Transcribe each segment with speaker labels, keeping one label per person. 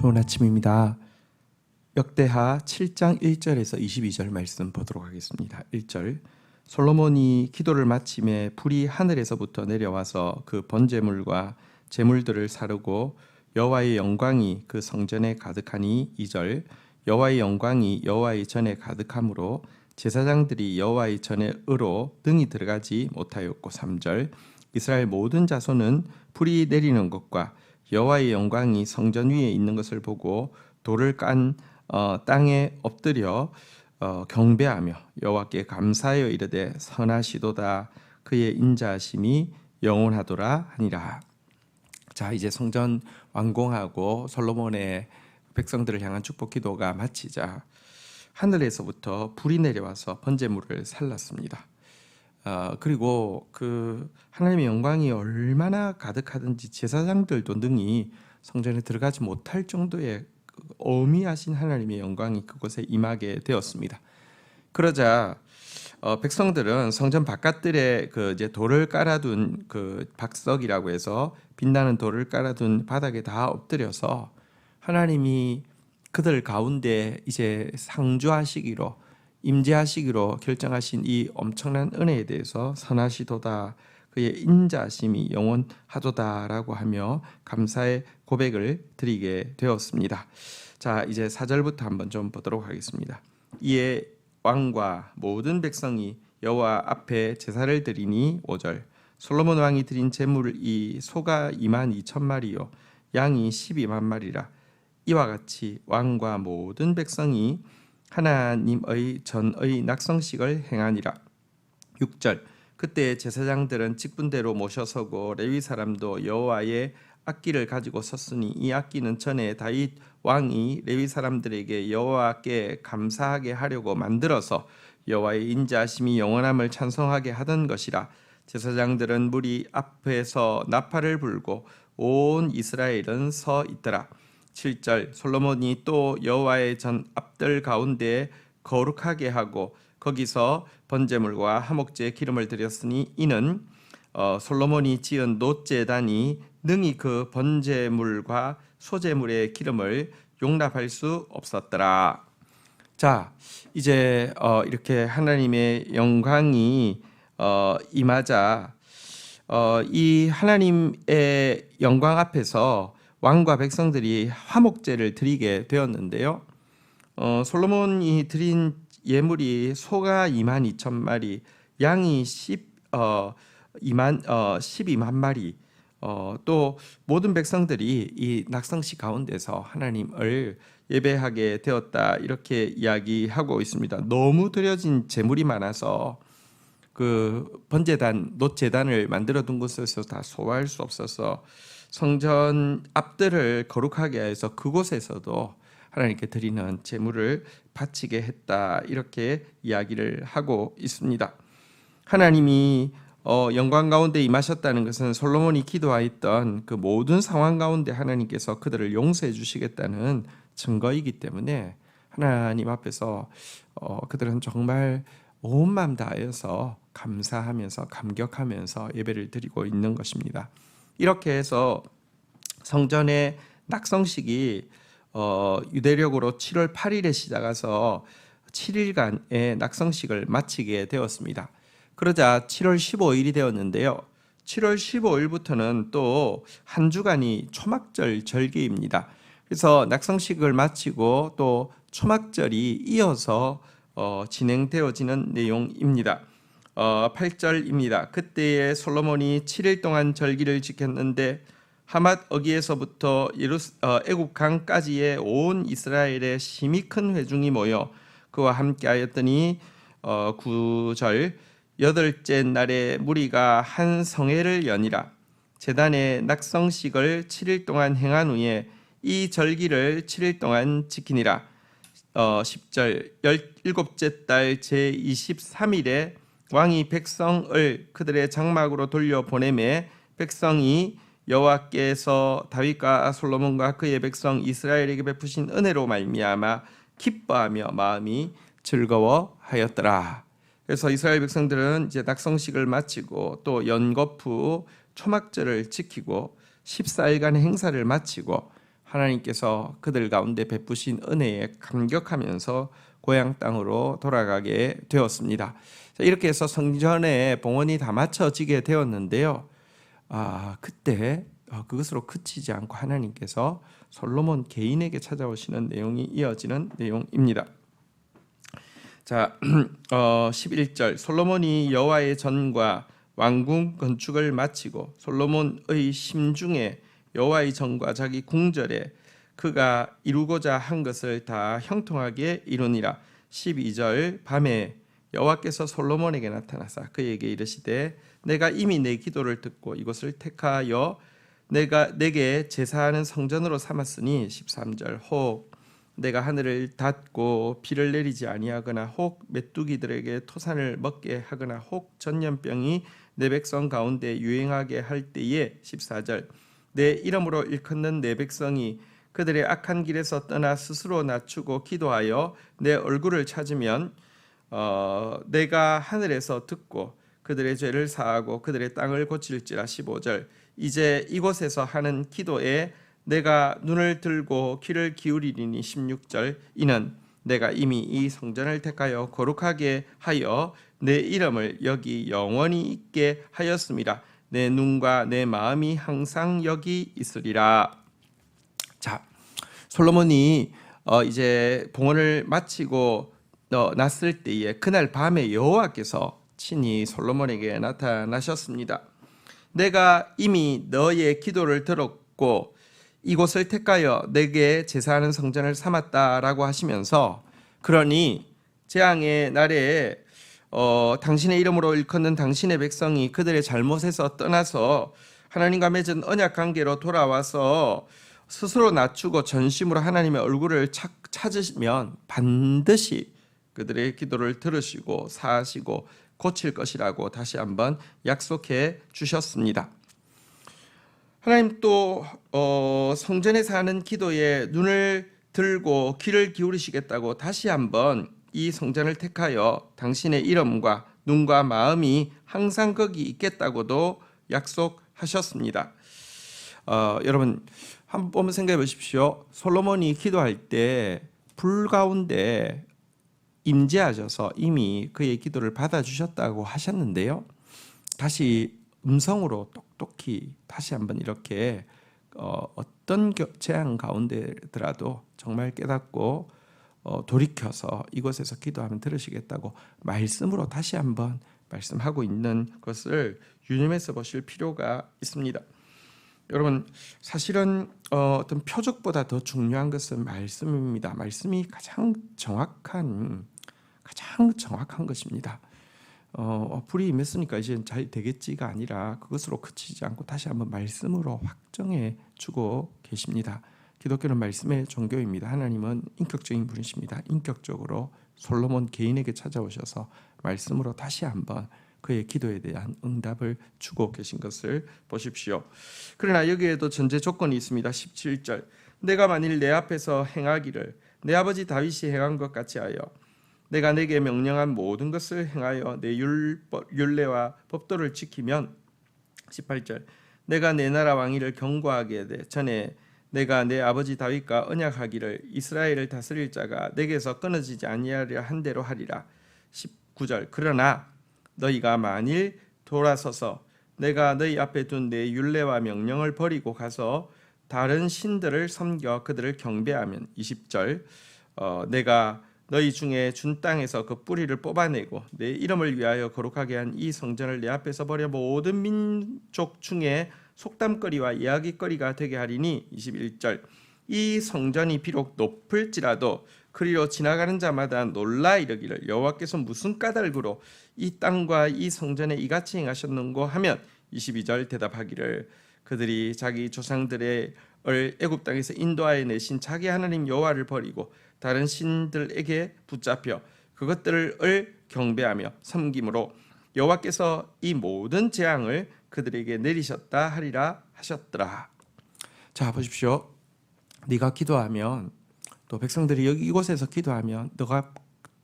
Speaker 1: 좋은 아침입니다. 역대하 7장 1절에서 22절 말씀 보도록 하겠습니다. 1절 솔로몬이 기도를 마침에 불이 하늘에서부터 내려와서 그 번제물과 제물들을 사르고 여호와의 영광이 그 성전에 가득하니 2절 여호와의 영광이 여호와의 전에 가득하므로 제사장들이 여호와의 전에 의로 등이 들어가지 못하였고 3절 이스라엘 모든 자손은 불이 내리는 것과 여호와의 영광이 성전 위에 있는 것을 보고 돌을 깐 땅에 엎드려 경배하며 여호와께 감사하여 이르되 선하시도다 그의 인자하심이 영원하도라 하니라. 자, 이제 성전 완공하고 솔로몬의 백성들을 향한 축복 기도가 마치자 하늘에서부터 불이 내려와서 번제물을 살랐습니다. 그리고 그 하나님의 영광이 얼마나 가득하든지 제사장들도 능히 성전에 들어가지 못할 정도의 어미하신 하나님의 영광이 그곳에 임하게 되었습니다. 그러자 백성들은 성전 바깥들에 그 이제 돌을 깔아둔 그 박석이라고 해서 빛나는 돌을 깔아둔 바닥에 다 엎드려서 하나님이 그들 가운데 이제 상주하시기로 임재하시기로 결정하신 이 엄청난 은혜에 대해서 선하시도다 그의 인자하심이 영원하도다라고 하며 감사의 고백을 드리게 되었습니다. 자, 이제 4절부터 한번 좀 보도록 하겠습니다. 이에 왕과 모든 백성이 여호와 앞에 제사를 드리니 5절 솔로몬 왕이 드린 제물이 소가 22,000마리요 양이 12만 마리라. 이와 같이 왕과 모든 백성이 하나님의 전의 낙성식을 행하니라. 6절 그때 제사장들은 직분대로 모셔서고 레위 사람도 여호와의 악기를 가지고 섰으니 이 악기는 전에 다윗 왕이 레위 사람들에게 여호와께 감사하게 하려고 만들어서 여호와의 인자하심이 영원함을 찬송하게 하던 것이라. 제사장들은 무리 앞에서 나팔을 불고 온 이스라엘은 서 있더라. 7절 솔로몬이 또 여호와의 전 앞들 가운데 거룩하게 하고 거기서 번제물과 화목제의 기름을 드렸으니 이는 솔로몬이 지은 놋제단이 능히 그 번제물과 소제물의 기름을 용납할 수 없었더라. 자, 이제 이렇게 하나님의 영광이 임하자 이 하나님의 영광 앞에서 왕과 백성들이 화목제를 드리게 되었는데요. 솔로몬이 드린 예물이 소가 22,000마리, 양이 12만 마리, 또 모든 백성들이 이 낙성식 가운데서 하나님을 예배하게 되었다 이렇게 이야기하고 있습니다. 너무 드려진 제물이 많아서 그 번제단, 놋제단을 만들어 둔 곳에서 다 소화할 수 없어서 성전 앞들을 거룩하게 해서 그곳에서도 하나님께 드리는 제물을 바치게 했다 이렇게 이야기를 하고 있습니다. 하나님이 영광 가운데 임하셨다는 것은 솔로몬이 기도하였던 그 모든 상황 가운데 하나님께서 그들을 용서해 주시겠다는 증거이기 때문에 하나님 앞에서 그들은 정말 온 마음 다하여서 감사하면서 감격하면서 예배를 드리고 있는 것입니다. 이렇게 해서 성전의 낙성식이 유대력으로 7월 8일에 시작해서 7일간의 낙성식을 마치게 되었습니다. 그러자 7월 15일이 되었는데요. 7월 15일부터는 또 한 주간이 초막절 절기입니다. 그래서 낙성식을 마치고 또 초막절이 이어서 진행되어지는 내용입니다. 8절입니다. 그때에 솔로몬이 7일 동안 절기를 지켰는데 하맛 어기에서부터 애굽 강까지의 온 이스라엘의 심히 큰 회중이 모여 그와 함께하였더니 9절 여덟째 날에 무리가 한 성회를 여니라. 제단의 낙성식을 7일 동안 행한 후에 이 절기를 7일 동안 지키니라. 10절 17째 달 제23일에 왕이 백성을 그들의 장막으로 돌려보내매 백성이 여호와께서 다윗과 솔로몬과 그의 백성 이스라엘에게 베푸신 은혜로 말미암아 기뻐하며 마음이 즐거워하였더라. 그래서 이스라엘 백성들은 이제 낙성식을 마치고 또 연거푸 초막절을 지키고 14일간의 행사를 마치고 하나님께서 그들 가운데 베푸신 은혜에 감격하면서 고향 땅으로 돌아가게 되었습니다. 이렇게 해서 성전의 봉헌이 다 마쳐지게 되었는데요. 그때 그것으로 그치지 않고 하나님께서 솔로몬 개인에게 찾아오시는 내용이 이어지는 내용입니다. 자, 11절 솔로몬이 여호와의 전과 왕궁 건축을 마치고 솔로몬의 심중에 여호와의 전과 자기 궁전에 그가 이루고자 한 것을 다 형통하게 이루니라. 12절 밤에 여호와께서 솔로몬에게 나타나사 그에게 이르시되 내가 이미 내 기도를 듣고 이곳을 택하여 내가 내게 제사하는 성전으로 삼았으니 13절 혹 내가 하늘을 닫고 비를 내리지 아니하거나 혹 메뚜기들에게 토산을 먹게 하거나 혹 전염병이 내 백성 가운데 유행하게 할 때에 14절 내 이름으로 일컫는 내 백성이 그들의 악한 길에서 떠나 스스로 낮추고 기도하여 내 얼굴을 찾으면 내가 하늘에서 듣고 그들의 죄를 사하고 그들의 땅을 고칠지라. 15절 이제 이곳에서 하는 기도에 내가 눈을 들고 귀를 기울이리니. 16절 이는 내가 이미 이 성전을 택하여 거룩하게 하여 내 이름을 여기 영원히 있게 하였습니다. 내 눈과 내 마음이 항상 여기 있으리라. 자, 솔로몬이 이제 봉헌을 마치고 났을 때에 그날 밤에 여호와께서 친히 솔로몬에게 나타나셨습니다. 내가 이미 너의 기도를 들었고 이곳을 택하여 내게 제사하는 성전을 삼았다라고 하시면서 그러니 재앙의 날에 당신의 이름으로 일컫는 당신의 백성이 그들의 잘못에서 떠나서 하나님과 맺은 언약 관계로 돌아와서 스스로 낮추고 전심으로 하나님의 얼굴을 찾으시면 반드시 그들의 기도를 들으시고 사하시고 고칠 것이라고 다시 한번 약속해 주셨습니다. 하나님 또 성전에서 하는 기도에 눈을 들고 귀를 기울이시겠다고 다시 한번 이 성전을 택하여 당신의 이름과 눈과 마음이 항상 거기 있겠다고도 약속하셨습니다. 여러분 한번 생각해 보십시오. 솔로몬이 기도할 때 불 가운데 임재하셔서 이미 그의 기도를 받아주셨다고 하셨는데요. 다시 음성으로 똑똑히 다시 한번 이렇게 어떤 재앙 가운데더라도 정말 깨닫고 돌이켜서 이곳에서 기도하면 들으시겠다고 말씀으로 다시 한번 말씀하고 있는 것을 유념해서 보실 필요가 있습니다. 여러분 사실은 어떤 표적보다 더 중요한 것은 말씀입니다. 말씀이 가장 정확한 것입니다. 불이 임했으니까 이제 잘 되겠지가 아니라 그것으로 그치지 않고 다시 한번 말씀으로 확정해 주고 계십니다. 기독교는 말씀의 종교입니다. 하나님은 인격적인 분이십니다. 인격적으로 솔로몬 개인에게 찾아오셔서 말씀으로 다시 한번 그의 기도에 대한 응답을 주고 계신 것을 보십시오. 그러나 여기에도 전제 조건이 있습니다. 17절 내가 만일 내 앞에서 행하기를 내 아버지 다윗이 행한 것 같이 하여 내가 내게 명령한 모든 것을 행하여 내 율례와 법도를 지키면 18절 내가 내 나라 왕위를 경고하게 돼 전에 내가 내 아버지 다윗과 언약하기를 이스라엘을 다스릴 자가 내게서 끊어지지 아니하리라 한 대로 하리라. 19절 그러나 너희가 만일 돌아서서 내가 너희 앞에 둔 내 율례와 명령을 버리고 가서 다른 신들을 섬겨 그들을 경배하면 20절 내가 너희 중에 준 땅에서 그 뿌리를 뽑아내고 내 이름을 위하여 거룩하게 한 이 성전을 내 앞에서 버려 모든 민족 중에 속담거리와 이야기거리가 되게 하리니 21절 이 성전이 비록 높을지라도 그리로 지나가는 자마다 놀라 이르기를 여호와께서 무슨 까닭으로 이 땅과 이 성전에 이같이 행하셨는고 하면 22절 대답하기를 그들이 자기 조상들의 애굽 땅에서 인도하여 내신 자기 하나님 여호와를 버리고 다른 신들에게 붙잡혀 그것들을 경배하며 섬김으로 여호와께서 이 모든 재앙을 그들에게 내리셨다 하리라 하셨더라. 자 보십시오. 네가 기도하면 또 백성들이 여기 이곳에서 기도하면 너가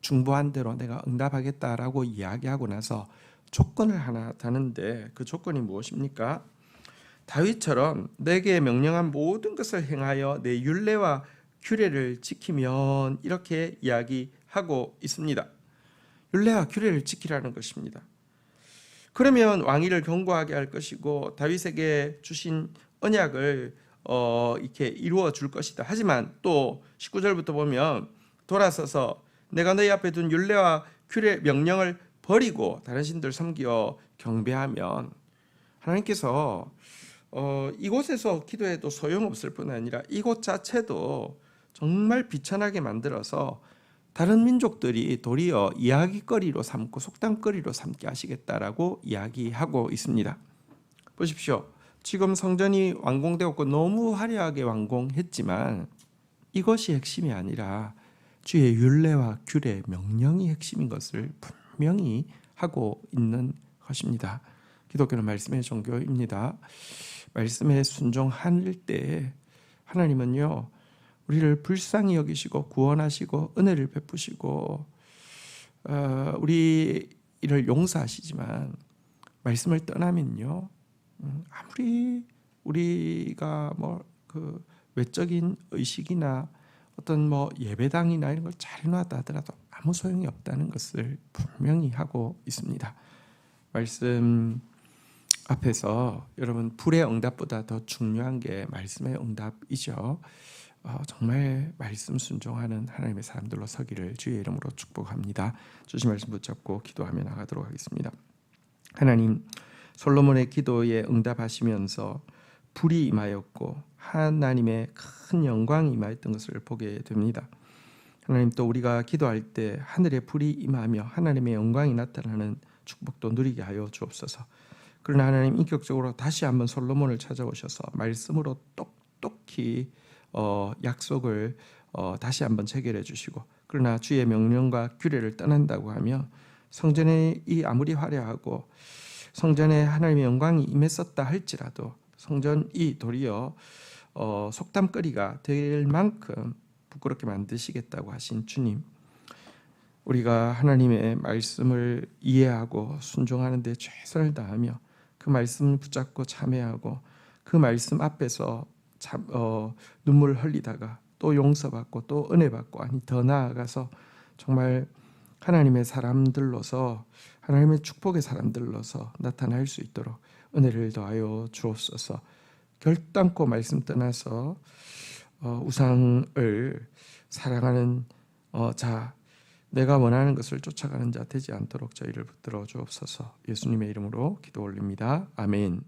Speaker 1: 중보한 대로 내가 응답하겠다라고 이야기하고 나서 조건을 하나 다는데 그 조건이 무엇입니까? 다윗처럼 내게 명령한 모든 것을 행하여 내 율례와 규례를 지키면, 이렇게 이야기하고 있습니다. 율례와 규례를 지키라는 것입니다. 그러면 왕위를 견고하게 할 것이고 다윗에게 주신 언약을 이렇게 이루어 줄 것이다. 하지만 또 19절부터 보면 돌아서서 내가 너희 앞에 둔 율례와 규례 명령을 버리고 다른 신들 섬기어 경배하면, 하나님께서 이곳에서 기도해도 소용없을 뿐 아니라 이곳 자체도 정말 비천하게 만들어서 다른 민족들이 도리어 이야기거리로 삼고 속담거리로 삼게 하시겠다라고 이야기하고 있습니다. 보십시오. 지금 성전이 완공되었고 너무 화려하게 완공했지만 이것이 핵심이 아니라 주의 율례와 규례, 명령이 핵심인 것을 분명히 하고 있는 것입니다. 기독교는 말씀의 종교입니다. 말씀에 순종할 때 하나님은요, 우리를 불쌍히 여기시고 구원하시고 은혜를 베푸시고 우리를 용서하시지만 말씀을 떠나면요, 아무리 우리가 그 외적인 의식이나 어떤 예배당이나 이런 걸 잘 해놨다 하더라도 아무 소용이 없다는 것을 분명히 하고 있습니다. 말씀 앞에서 여러분, 불의 응답보다 더 중요한 게 말씀의 응답이죠. 정말 말씀 순종하는 하나님의 사람들로 서기를 주의 이름으로 축복합니다. 주신 말씀 붙잡고 기도하며 나가도록 하겠습니다. 하나님, 솔로몬의 기도에 응답하시면서 불이 임하였고 하나님의 큰 영광이 임하였던 것을 보게 됩니다. 하나님, 또 우리가 기도할 때 하늘의 불이 임하며 하나님의 영광이 나타나는 축복도 누리게 하여 주옵소서. 그러나 하나님, 인격적으로 다시 한번 솔로몬을 찾아오셔서 말씀으로 똑똑히 약속을 다시 한번 체결해 주시고, 그러나 주의 명령과 규례를 떠난다고 하면 성전이 아무리 화려하고 성전에 하나님의 영광이 임했었다 할지라도 성전이 도리어 속담거리가 될 만큼 부끄럽게 만드시겠다고 하신 주님, 우리가 하나님의 말씀을 이해하고 순종하는 데 최선을 다하며 그 말씀을 붙잡고 참회하고 그 말씀 앞에서 눈물을 흘리다가 또 용서받고 또 은혜받고, 아니 더 나아가서 정말 하나님의 사람들로서, 하나님의 축복의 사람들로서 나타날 수 있도록 은혜를 더하여 주옵소서. 결단코 말씀 떠나서 우상을 사랑하는 내가 원하는 것을 쫓아가는 자 되지 않도록 저희를 붙들어 주옵소서. 예수님의 이름으로 기도 올립니다. 아멘.